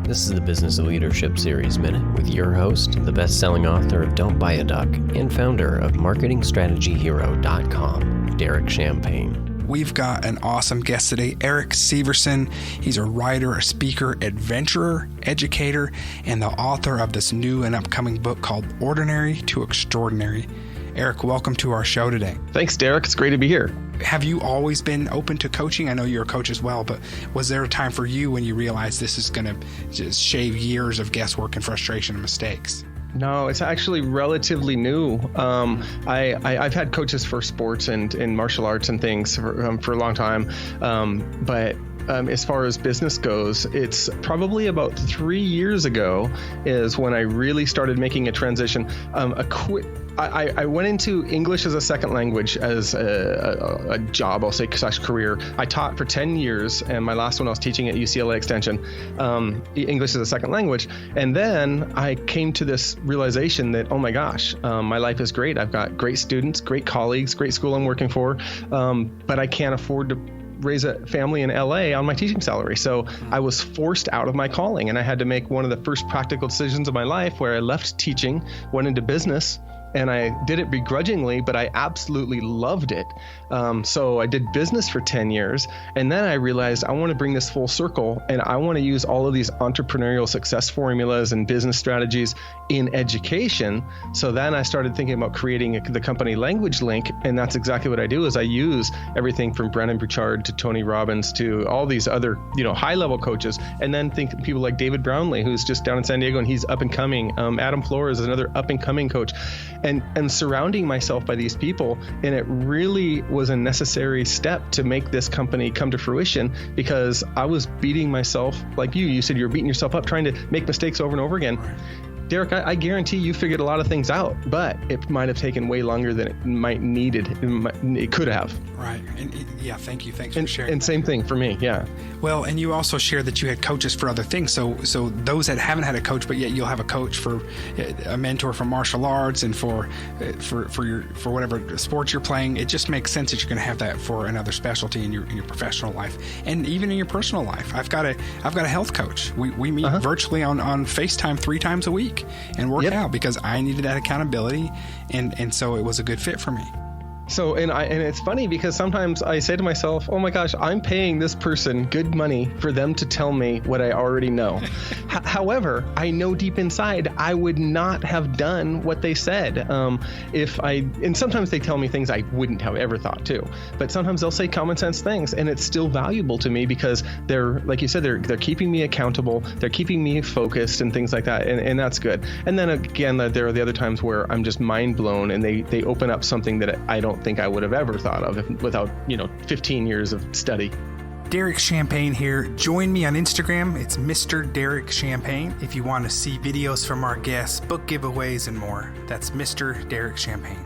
This is the Business of Leadership Series Minute with your host, the best-selling author of Don't Buy a Duck and founder of MarketingStrategyHero.com, Derek Champagne. We've got an awesome guest today, Erik Seversen. He's a writer, a speaker, adventurer, educator, and the author of this new and upcoming book called Ordinary to Extraordinary. Erik, welcome to our show today. Thanks, Derek. It's great to be here. Have you always been open to coaching? I know you're a coach as well, but was there a time for you when you realized this is going to just shave years of guesswork and frustration and mistakes? No, it's actually relatively new. I've had coaches for sports and martial arts and things for a long time, but as far as business goes, it's probably about 3 years ago is when I really started making a transition. I went into English as a second language as a job, I'll say, / career. I taught for 10 years, and my last one I was teaching at UCLA Extension, English as a second language. And then I came to this realization that, oh my gosh, my life is great. I've got great students, great colleagues, great school I'm working for, but I can't afford to raise a family in LA on my teaching salary. So I was forced out of my calling, and I had to make one of the first practical decisions of my life where I left teaching, went into business, and I did it begrudgingly, but I absolutely loved it. So I did business for 10 years, and then I realized I want to bring this full circle, and I want to use all of these entrepreneurial success formulas and business strategies in education. So then I started thinking about creating the company Language Link, and that's exactly what I do. Is I use everything from Brendon Burchard to Tony Robbins to all these other, high-level coaches, and then think people like David Brownlee, who's just down in San Diego, and he's up and coming. Adam Flores is another up and coming coach. And surrounding myself by these people, and it really was a necessary step to make this company come to fruition, because I was beating myself, like you said, you're beating yourself up trying to make mistakes over and over again. Derek, I guarantee you figured a lot of things out, but it might have taken way longer than it might needed. It could have. Right. And thank you. Thanks for sharing. And same thing for me. Yeah. Well, and you also shared that you had coaches for other things. So those that haven't had a coach, but yet you'll have a coach for a mentor for martial arts and for whatever sports you're playing. It just makes sense that you're going to have that for another specialty in your professional life and even in your personal life. I've got a health coach. We meet virtually on FaceTime 3 times a week and work out because I needed that accountability, and so it was a good fit for me. So, and it's funny because sometimes I say to myself, oh my gosh, I'm paying this person good money for them to tell me what I already know. However, I know deep inside I would not have done what they said and sometimes they tell me things I wouldn't have ever thought to, but sometimes they'll say common sense things, and it's still valuable to me because they're, like you said, they're keeping me accountable, they're keeping me focused and things like that, and that's good. And then again, there are the other times where I'm just mind blown, and they open up something that I don't think I would have ever thought of without 15 years of study. Derek Champagne here. Join me on Instagram. It's Mr. Derek Champagne. If you want to see videos from our guests, book giveaways, and more. That's Mr. Derek Champagne.